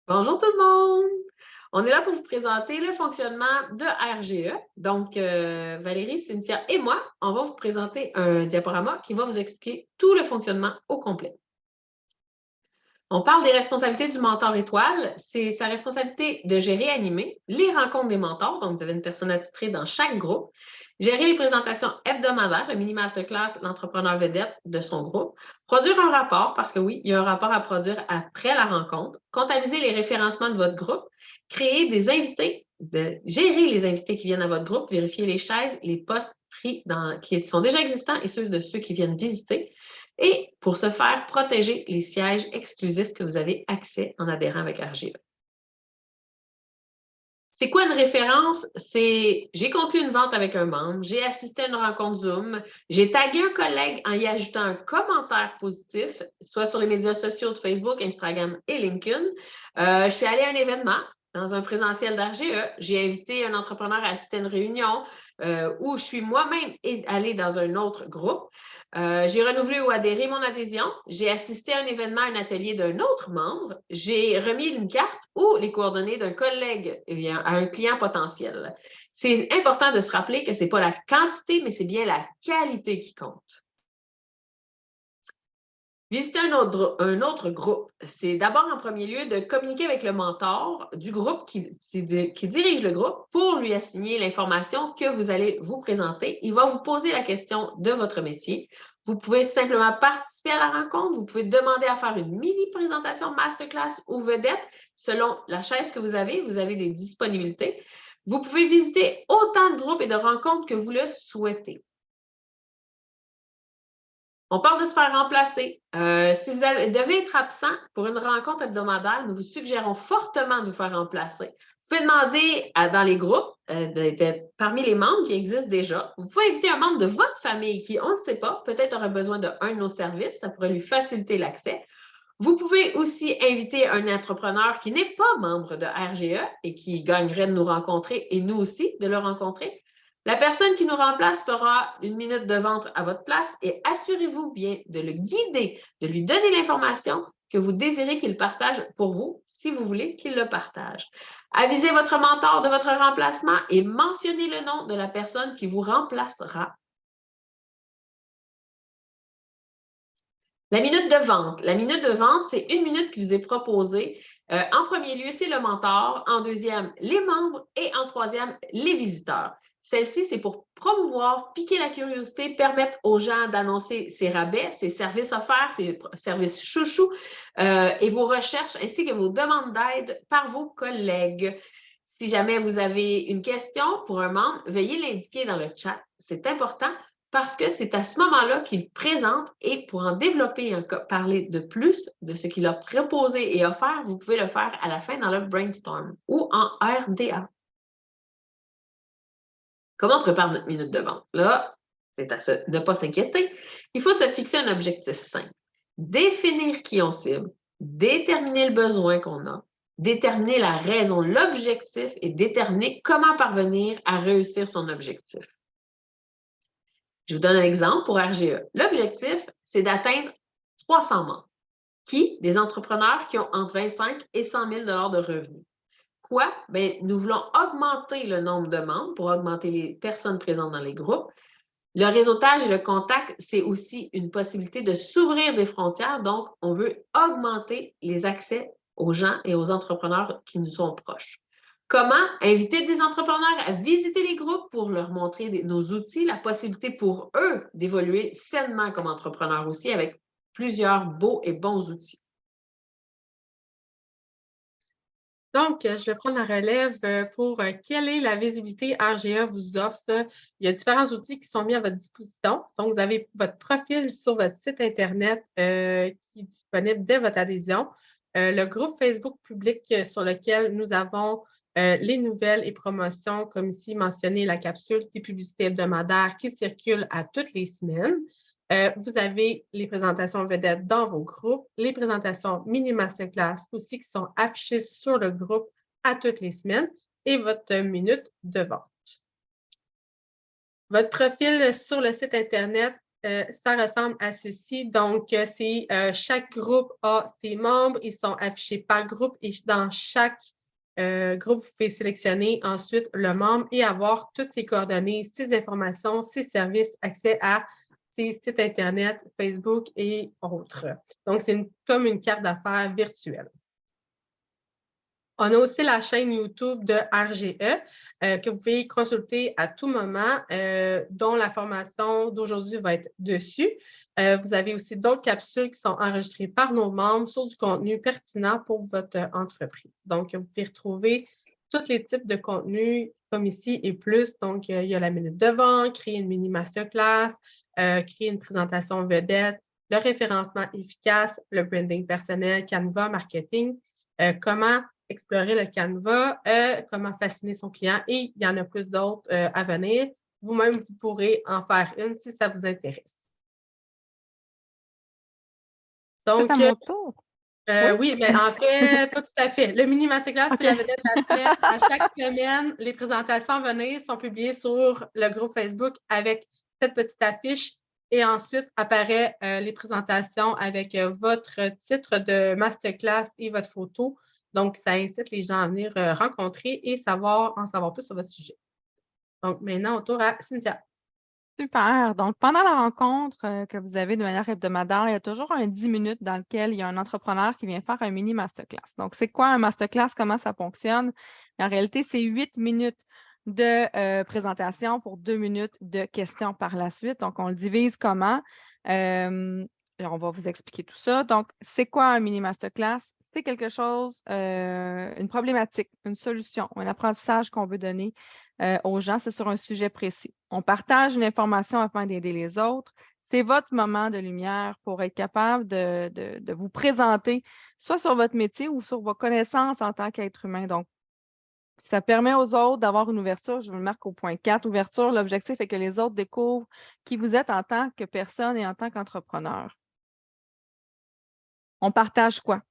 Bonjour tout le monde! On est là pour vous présenter le fonctionnement de RGE. Donc, Valérie, Cynthia et moi, on va vous présenter un diaporama qui va vous expliquer tout le fonctionnement au complet. On parle des responsabilités du mentor étoile. C'est sa responsabilité de gérer et animer les rencontres des mentors. Donc, vous avez une personne attitrée dans chaque groupe. Gérer les présentations hebdomadaires, le mini masterclass, l'entrepreneur vedette de son groupe. Produire un rapport, parce que oui, il y a un rapport à produire après la rencontre. Comptabiliser les référencements de votre groupe. Créer des invités, gérer les invités qui viennent à votre groupe. Vérifier les chaises, les postes pris qui sont déjà existants et ceux de ceux qui viennent visiter. Et pour ce faire, protéger les sièges exclusifs que vous avez accès en adhérant avec RGE. C'est quoi une référence? C'est j'ai conclu une vente avec un membre, j'ai assisté à une rencontre Zoom, j'ai tagué un collègue en y ajoutant un commentaire positif, soit sur les médias sociaux de Facebook, Instagram et LinkedIn. Je suis allée à un événement dans un présentiel d'RGE, j'ai invité un entrepreneur à assister à une réunion où je suis moi-même allée dans un autre groupe. J'ai renouvelé ou adhéré mon adhésion. J'ai assisté à un événement, un atelier d'un autre membre. J'ai remis une carte ou les coordonnées d'un collègue à un client potentiel. C'est important de se rappeler que ce n'est pas la quantité, mais c'est bien la qualité qui compte. Visiter un autre groupe, c'est d'abord en premier lieu de communiquer avec le mentor du groupe qui dirige le groupe pour lui assigner l'information que vous allez vous présenter. Il va vous poser la question de votre métier. Vous pouvez simplement participer à la rencontre. Vous pouvez demander à faire une mini présentation masterclass ou vedette selon la chaise que vous avez. Vous avez des disponibilités. Vous pouvez visiter autant de groupes et de rencontres que vous le souhaitez. On parle de se faire remplacer. Si vous devez être absent pour une rencontre hebdomadaire, nous vous suggérons fortement de vous faire remplacer. Vous pouvez demander dans les groupes, parmi les membres qui existent déjà, vous pouvez inviter un membre de votre famille qui, on ne sait pas, peut-être aurait besoin d'un de nos services, ça pourrait lui faciliter l'accès. Vous pouvez aussi inviter un entrepreneur qui n'est pas membre de RGE et qui gagnerait de nous rencontrer et nous aussi de le rencontrer. La personne qui nous remplace fera une minute de vente à votre place et assurez-vous bien de le guider, de lui donner l'information que vous désirez qu'il partage pour vous, si vous voulez qu'il le partage. Avisez votre mentor de votre remplacement et mentionnez le nom de la personne qui vous remplacera. La minute de vente. La minute de vente, c'est une minute qui vous est proposée. En premier lieu, c'est le mentor. En deuxième, les membres. Et en troisième, les visiteurs. Celle-ci, c'est pour promouvoir, piquer la curiosité, permettre aux gens d'annoncer ses rabais, ses services offerts, ses services chouchous et vos recherches ainsi que vos demandes d'aide par vos collègues. Si jamais vous avez une question pour un membre, veuillez l'indiquer dans le chat. C'est important parce que c'est à ce moment-là qu'il présente et pour en développer, parler de plus de ce qu'il a proposé et offert, vous pouvez le faire à la fin dans le brainstorm ou en RDA. Comment on prépare notre minute de vente? Là, c'est à ne pas s'inquiéter. Il faut se fixer un objectif simple. Définir qui on cible, déterminer le besoin qu'on a, déterminer la raison, l'objectif et déterminer comment parvenir à réussir son objectif. Je vous donne un exemple pour RGE. L'objectif, c'est d'atteindre 300 membres. Des entrepreneurs qui ont entre 25 et 100 000 de revenus. Quoi? Bien, nous voulons augmenter le nombre de membres pour augmenter les personnes présentes dans les groupes. Le réseautage et le contact, c'est aussi une possibilité de s'ouvrir des frontières. Donc, on veut augmenter les accès aux gens et aux entrepreneurs qui nous sont proches. Comment inviter des entrepreneurs à visiter les groupes pour leur montrer nos outils, la possibilité pour eux d'évoluer sainement comme entrepreneurs aussi avec plusieurs beaux et bons outils. Donc, je vais prendre la relève pour quelle est la visibilité RGE vous offre. Il y a différents outils qui sont mis à votre disposition. Donc, vous avez votre profil sur votre site Internet qui est disponible dès votre adhésion. Le groupe Facebook public sur lequel nous avons les nouvelles et promotions, comme ici mentionné la capsule des publicités hebdomadaires qui circulent à toutes les semaines. Vous avez les présentations vedettes dans vos groupes, les présentations mini masterclass aussi qui sont affichées sur le groupe à toutes les semaines et votre minute de vente. Votre profil sur le site Internet ça ressemble à ceci. Donc, chaque groupe a ses membres. Ils sont affichés par groupe et dans chaque groupe, vous pouvez sélectionner ensuite le membre et avoir toutes ses coordonnées, ses informations, ses services, accès à ses sites Internet, Facebook et autres. Donc, c'est comme une carte d'affaires virtuelle. On a aussi la chaîne YouTube de RGE que vous pouvez consulter à tout moment, dont la formation d'aujourd'hui va être dessus. Vous avez aussi d'autres capsules qui sont enregistrées par nos membres sur du contenu pertinent pour votre entreprise. Donc, vous pouvez retrouver tous les types de contenus comme ici et plus. Donc, il y a la minute de vente, créer une mini masterclass, créer une présentation vedette, le référencement efficace, le branding personnel, Canva, marketing, comment explorer le Canva, comment fasciner son client et il y en a plus d'autres à venir. Vous-même, vous pourrez en faire une si ça vous intéresse. C'est à mon tour. Oui, mais en fait, pas tout à fait. Le mini masterclass puis la vedette de la semaine, à chaque semaine, les présentations à venir sont publiées sur le groupe Facebook avec cette petite affiche et ensuite apparaît les présentations avec votre titre de masterclass et votre photo. Donc, ça incite les gens à venir rencontrer et en savoir plus sur votre sujet. Donc, maintenant, au tour à Cynthia. Super. Donc, pendant la rencontre que vous avez de manière hebdomadaire, il y a toujours un 10 minutes dans lequel il y a un entrepreneur qui vient faire un mini masterclass. Donc, c'est quoi un masterclass? Comment ça fonctionne? En réalité, c'est 8 minutes de présentation pour 2 minutes de questions par la suite. Donc, on le divise comment? On va vous expliquer tout ça. Donc, c'est quoi un mini masterclass? C'est quelque chose, une problématique, une solution, un apprentissage qu'on veut donner aux gens, c'est sur un sujet précis. On partage une information afin d'aider les autres. C'est votre moment de lumière pour être capable de vous présenter, soit sur votre métier ou sur vos connaissances en tant qu'être humain. Donc, ça permet aux autres d'avoir une ouverture. Je vous le marque au point 4. Ouverture, l'objectif est que les autres découvrent qui vous êtes en tant que personne et en tant qu'entrepreneur. On partage quoi?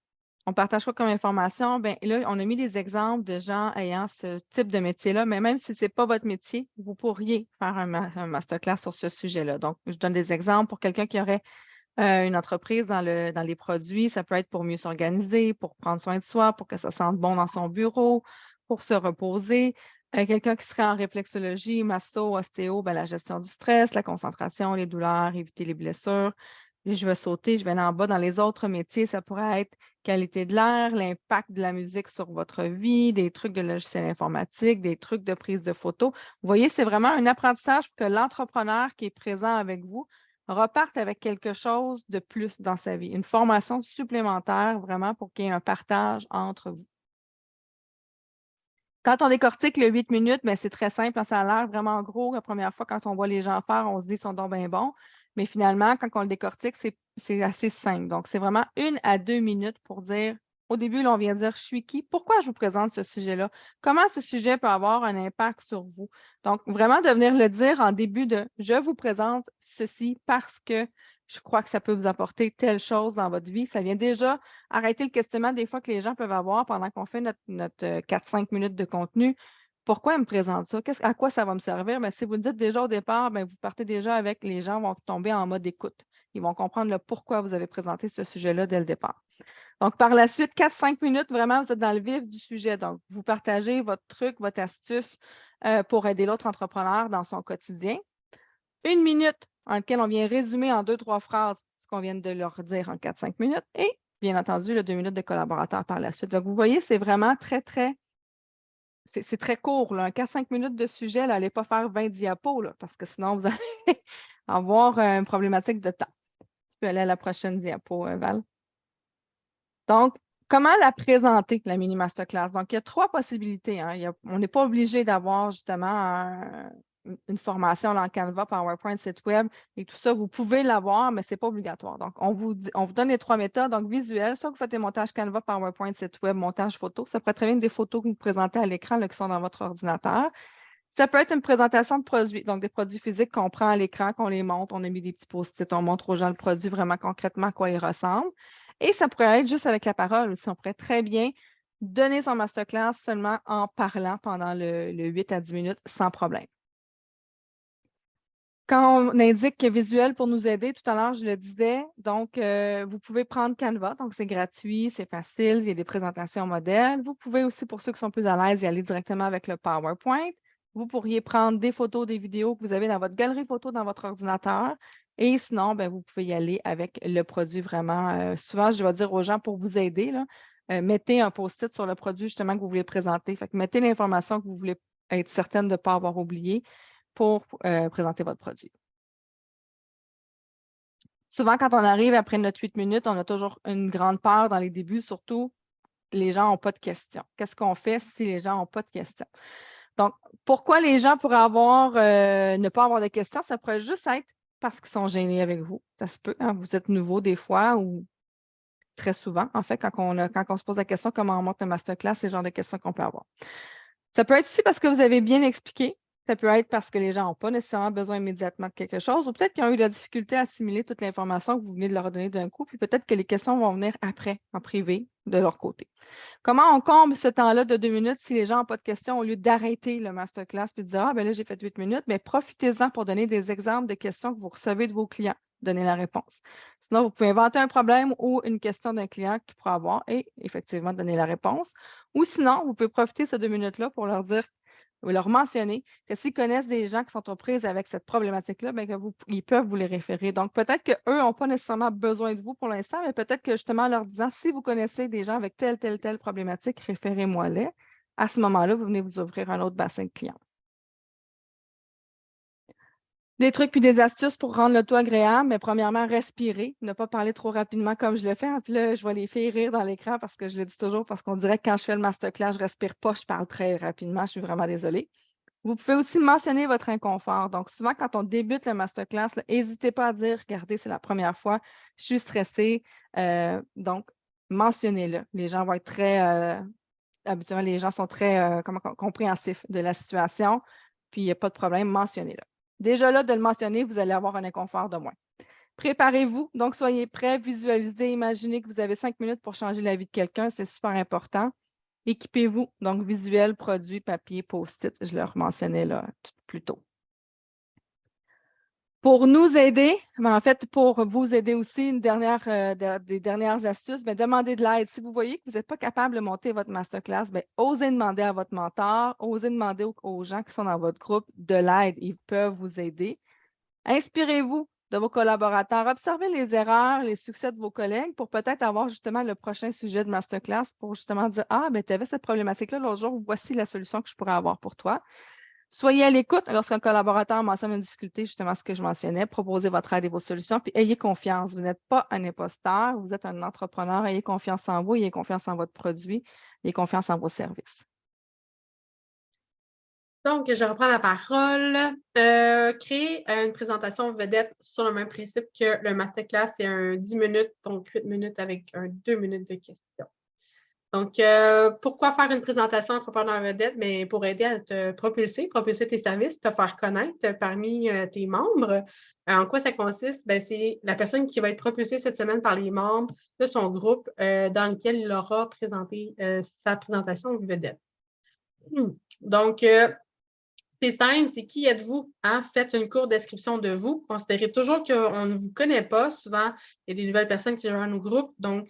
On partage quoi comme information? Bien, là, on a mis des exemples de gens ayant ce type de métier-là, mais même si ce n'est pas votre métier, vous pourriez faire un masterclass sur ce sujet-là. Donc, je donne des exemples pour quelqu'un qui aurait une entreprise dans les produits. Ça peut être pour mieux s'organiser, pour prendre soin de soi, pour que ça sente bon dans son bureau, pour se reposer. Quelqu'un qui serait en réflexologie, masso, ostéo, bien, la gestion du stress, la concentration, les douleurs, éviter les blessures. Je vais sauter, je vais aller en bas dans les autres métiers. Ça pourrait être qualité de l'air, l'impact de la musique sur votre vie, des trucs de logiciel informatique, des trucs de prise de photos. Vous voyez, c'est vraiment un apprentissage pour que l'entrepreneur qui est présent avec vous reparte avec quelque chose de plus dans sa vie, une formation supplémentaire vraiment pour qu'il y ait un partage entre vous. Quand on décortique le 8 minutes, bien, c'est très simple, ça a l'air vraiment gros. La première fois, quand on voit les gens faire, on se dit qu'ils sont donc bien bons. Mais finalement, quand on le décortique, c'est assez simple. Donc, c'est vraiment 1 à 2 minutes pour dire, au début, là, on vient dire, je suis qui? Pourquoi je vous présente ce sujet-là? Comment ce sujet peut avoir un impact sur vous? Donc, vraiment de venir le dire en début de, je vous présente ceci parce que je crois que ça peut vous apporter telle chose dans votre vie. Ça vient déjà arrêter le questionnement des fois que les gens peuvent avoir pendant qu'on fait notre 4-5 minutes de contenu. Pourquoi elle me présente ça? À quoi ça va me servir? Bien, si vous le dites déjà au départ, bien, vous partez déjà avec les gens vont tomber en mode écoute. Ils vont comprendre le pourquoi vous avez présenté ce sujet-là dès le départ. Donc, par la suite, 4-5 minutes, vraiment, vous êtes dans le vif du sujet. Donc, vous partagez votre truc, votre astuce pour aider l'autre entrepreneur dans son quotidien. 1 minute en laquelle on vient résumer en 2-3 phrases ce qu'on vient de leur dire en 4-5 minutes et, bien entendu, le 2 minutes de collaborateur par la suite. Donc, vous voyez, c'est vraiment c'est très court. Là. Un 4-5 minutes de sujet, là, n'allez pas faire 20 diapos là, parce que sinon, vous allez avoir une problématique de temps. Tu peux aller à la prochaine diapo, Val. Donc, comment la présenter, la mini masterclass? Donc, il y a 3 possibilités. Hein. On n'est pas obligé d'avoir justement une formation en Canva, PowerPoint, site web et tout ça. Vous pouvez l'avoir, mais ce n'est pas obligatoire. Donc, on vous donne les 3 méthodes. Donc, visuel, soit vous faites des montages Canva, PowerPoint, site web, montage photo. Ça peut être très bien des photos que vous présentez à l'écran qui sont dans votre ordinateur. Ça peut être une présentation de produits, donc des produits physiques qu'on prend à l'écran, qu'on les montre, on a mis des petits post-it, on montre aux gens le produit vraiment concrètement à quoi il ressemble. Et ça pourrait être juste avec la parole aussi. On pourrait très bien donner son masterclass seulement en parlant pendant le 8 à 10 minutes sans problème. Quand on indique visuel pour nous aider, tout à l'heure, je le disais, donc vous pouvez prendre Canva, donc c'est gratuit, c'est facile, il y a des présentations modèles. Vous pouvez aussi, pour ceux qui sont plus à l'aise, y aller directement avec le PowerPoint. Vous pourriez prendre des photos, des vidéos que vous avez dans votre galerie photo dans votre ordinateur. Et sinon, ben, vous pouvez y aller avec le produit vraiment. Souvent, je vais dire aux gens pour vous aider, là, mettez un post-it sur le produit justement que vous voulez présenter. Fait que mettez l'information que vous voulez être certaine de ne pas avoir oublié pour présenter votre produit. Souvent, quand on arrive après notre 8 minutes, on a toujours une grande peur dans les débuts, surtout les gens n'ont pas de questions. Qu'est-ce qu'on fait si les gens n'ont pas de questions? Donc, pourquoi les gens pourraient ne pas avoir de questions? Ça pourrait juste être parce qu'ils sont gênés avec vous. Ça se peut, hein, vous êtes nouveau des fois ou très souvent, en fait, quand on se pose la question comment on monte le masterclass, c'est le genre de questions qu'on peut avoir. Ça peut être aussi parce que vous avez bien expliqué. Ça peut être parce que les gens n'ont pas nécessairement besoin immédiatement de quelque chose ou peut-être qu'ils ont eu de la difficulté à assimiler toute l'information que vous venez de leur donner d'un coup, puis peut-être que les questions vont venir après, en privé, de leur côté. Comment on comble ce temps-là de 2 minutes si les gens n'ont pas de questions au lieu d'arrêter le masterclass et de dire « Ah, ben là, j'ai fait 8 minutes », mais profitez-en pour donner des exemples de questions que vous recevez de vos clients. Donnez la réponse. Sinon, vous pouvez inventer un problème ou une question d'un client qui pourra avoir et effectivement donner la réponse. Ou sinon, vous pouvez profiter de ces 2 minutes-là pour leur dire ou leur mentionner que s'ils connaissent des gens qui sont aux prises avec cette problématique-là, bien ils peuvent vous les référer. Donc, peut-être qu'eux n'ont pas nécessairement besoin de vous pour l'instant, mais peut-être que justement, en leur disant, si vous connaissez des gens avec telle problématique, référez-moi-les. À ce moment-là, vous venez vous ouvrir un autre bassin de clients. Des trucs puis des astuces pour rendre le tout agréable, mais premièrement, respirer, ne pas parler trop rapidement comme je le fais. Puis là, je vois les filles rire dans l'écran parce que je le dis toujours, parce qu'on dirait que quand je fais le masterclass, je ne respire pas, je parle très rapidement, je suis vraiment désolée. Vous pouvez aussi mentionner votre inconfort. Donc, souvent, quand on débute le masterclass, n'hésitez pas à dire, regardez, c'est la première fois, je suis stressée. Donc, mentionnez-le. Les gens vont être habituellement, les gens sont très compréhensifs de la situation, puis il n'y a pas de problème, mentionnez-le. Déjà là, de le mentionner, vous allez avoir un inconfort de moins. Préparez-vous, donc soyez prêts, visualisez, imaginez que vous avez 5 minutes pour changer la vie de quelqu'un, c'est super important. Équipez-vous, donc visuel, produit, papier, post-it, je le mentionnais là plus tôt. Pour nous aider, mais en fait, pour vous aider aussi, des dernières astuces, demandez de l'aide. Si vous voyez que vous n'êtes pas capable de monter votre masterclass, osez demander à votre mentor, osez demander aux gens qui sont dans votre groupe de l'aide. Ils peuvent vous aider. Inspirez-vous de vos collaborateurs. Observez les erreurs, les succès de vos collègues pour peut-être avoir justement le prochain sujet de masterclass pour justement dire « Ah, tu avais cette problématique-là l'autre jour, voici la solution que je pourrais avoir pour toi. » Soyez à l'écoute lorsqu'un collaborateur mentionne une difficulté, justement ce que je mentionnais, proposez votre aide et vos solutions, puis ayez confiance. Vous n'êtes pas un imposteur, vous êtes un entrepreneur, ayez confiance en vous, ayez confiance en votre produit, ayez confiance en vos services. Donc, je reprends la parole. Créer une présentation vedette sur le même principe que le masterclass, c'est un 10 minutes, donc 8 minutes avec un 2 minutes de questions. Donc, pourquoi faire une présentation entrepreneur vedette? Mais pour aider à te propulser tes services, te faire connaître parmi tes membres. En quoi ça consiste? C'est la personne qui va être propulsée cette semaine par les membres de son groupe dans lequel il aura présenté sa présentation vedette. Donc, c'est simple, c'est qui êtes-vous? Hein? Faites une courte description de vous. Considérez toujours qu'on ne vous connaît pas. Souvent, il y a des nouvelles personnes qui rejoignent nos groupes. Donc,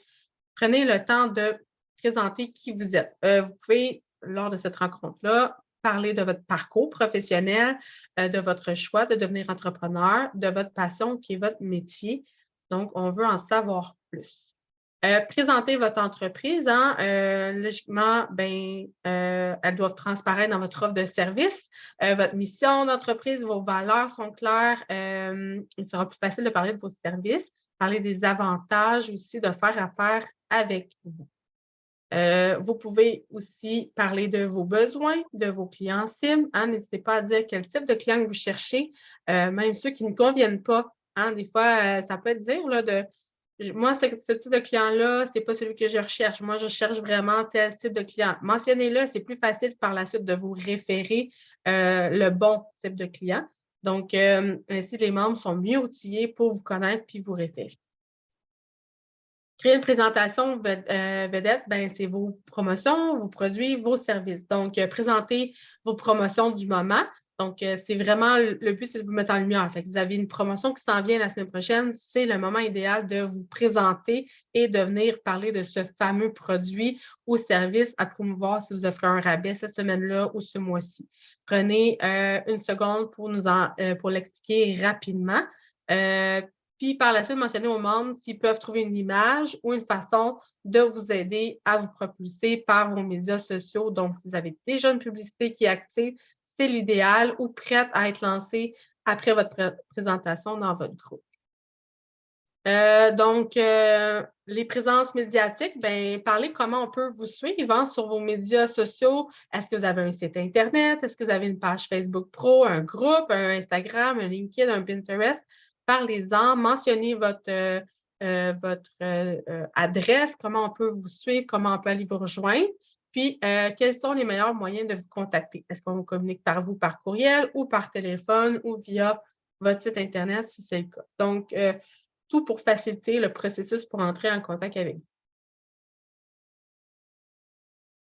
prenez le temps de présenter qui vous êtes. Vous pouvez, lors de cette rencontre-là, parler de votre parcours professionnel, de votre choix de devenir entrepreneur, de votre passion qui est votre métier. Donc, on veut en savoir plus. Présenter votre entreprise, hein, logiquement, elles doivent transparaître dans votre offre de service. Votre mission d'entreprise, vos valeurs sont claires. Il sera plus facile de parler de vos services, parler des avantages aussi de faire affaire avec vous. Vous pouvez aussi parler de vos besoins, de vos clients cibles. Hein, n'hésitez pas à dire quel type de client vous cherchez, même ceux qui ne conviennent pas. Hein, des fois, ça peut être dire là, moi, ce type de client-là, ce n'est pas celui que je recherche. Moi, je cherche vraiment tel type de client. Mentionnez-le, c'est plus facile par la suite de vous référer le bon type de client. Donc, ainsi, les membres sont mieux outillés pour vous connaître puis vous référer. Créer une présentation vedette, c'est vos promotions, vos produits, vos services. Donc, présentez vos promotions du moment. Donc, c'est vraiment le but, c'est de vous mettre en lumière. Fait que vous avez une promotion qui s'en vient la semaine prochaine, c'est le moment idéal de vous présenter et de venir parler de ce fameux produit ou service à promouvoir si vous offrez un rabais cette semaine-là ou ce mois-ci. Prenez une seconde pour l'expliquer rapidement. Puis par la suite, mentionnez aux membres s'ils peuvent trouver une image ou une façon de vous aider à vous propulser par vos médias sociaux. Donc, si vous avez déjà une publicité qui est active, c'est l'idéal ou prête à être lancée après votre présentation dans votre groupe. Les présences médiatiques, bien, parlez comment on peut vous suivre hein, sur vos médias sociaux. Est-ce que vous avez un site Internet? Est-ce que vous avez une page Facebook Pro, un groupe, un Instagram, un LinkedIn, un Pinterest? Parlez-en, mentionnez votre adresse, comment on peut vous suivre, comment on peut aller vous rejoindre. Puis, quels sont les meilleurs moyens de vous contacter? Est-ce qu'on vous communique par vous, par courriel ou par téléphone ou via votre site Internet si c'est le cas? Donc, tout pour faciliter le processus pour entrer en contact avec vous.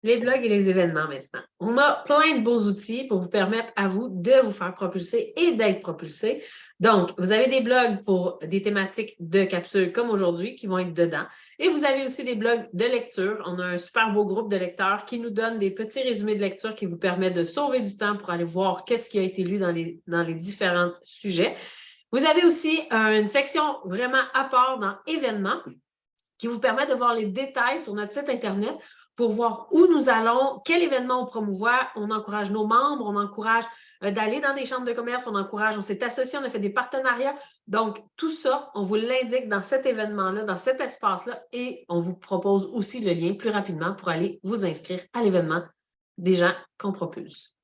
Les blogs et les événements maintenant. On a plein de beaux outils pour vous permettre à vous de vous faire propulser et d'être propulsé. Donc, vous avez des blogs pour des thématiques de capsules comme aujourd'hui qui vont être dedans. Et vous avez aussi des blogs de lecture. On a un super beau groupe de lecteurs qui nous donne des petits résumés de lecture qui vous permettent de sauver du temps pour aller voir qu'est-ce qui a été lu dans les différents sujets. Vous avez aussi une section vraiment à part dans événements qui vous permet de voir les détails sur notre site Internet pour voir où nous allons, quel événement on promouvoit. On encourage nos membres, on encourage d'aller dans des chambres de commerce, on s'est associé, on a fait des partenariats. Donc, tout ça, on vous l'indique dans cet événement-là, dans cet espace-là, et on vous propose aussi le lien plus rapidement pour aller vous inscrire à l'événement des gens qu'on propulse.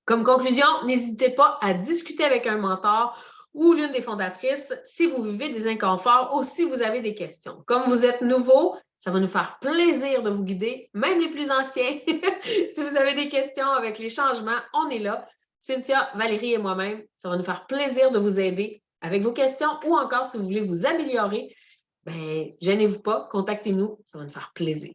Comme conclusion, n'hésitez pas à discuter avec un mentor ou l'une des fondatrices si vous vivez des inconforts ou si vous avez des questions. Comme vous êtes nouveau, ça va nous faire plaisir de vous guider, même les plus anciens. Si vous avez des questions avec les changements, on est là. Cynthia, Valérie et moi-même, ça va nous faire plaisir de vous aider avec vos questions ou encore si vous voulez vous améliorer, ben, gênez-vous pas, contactez-nous, ça va nous faire plaisir.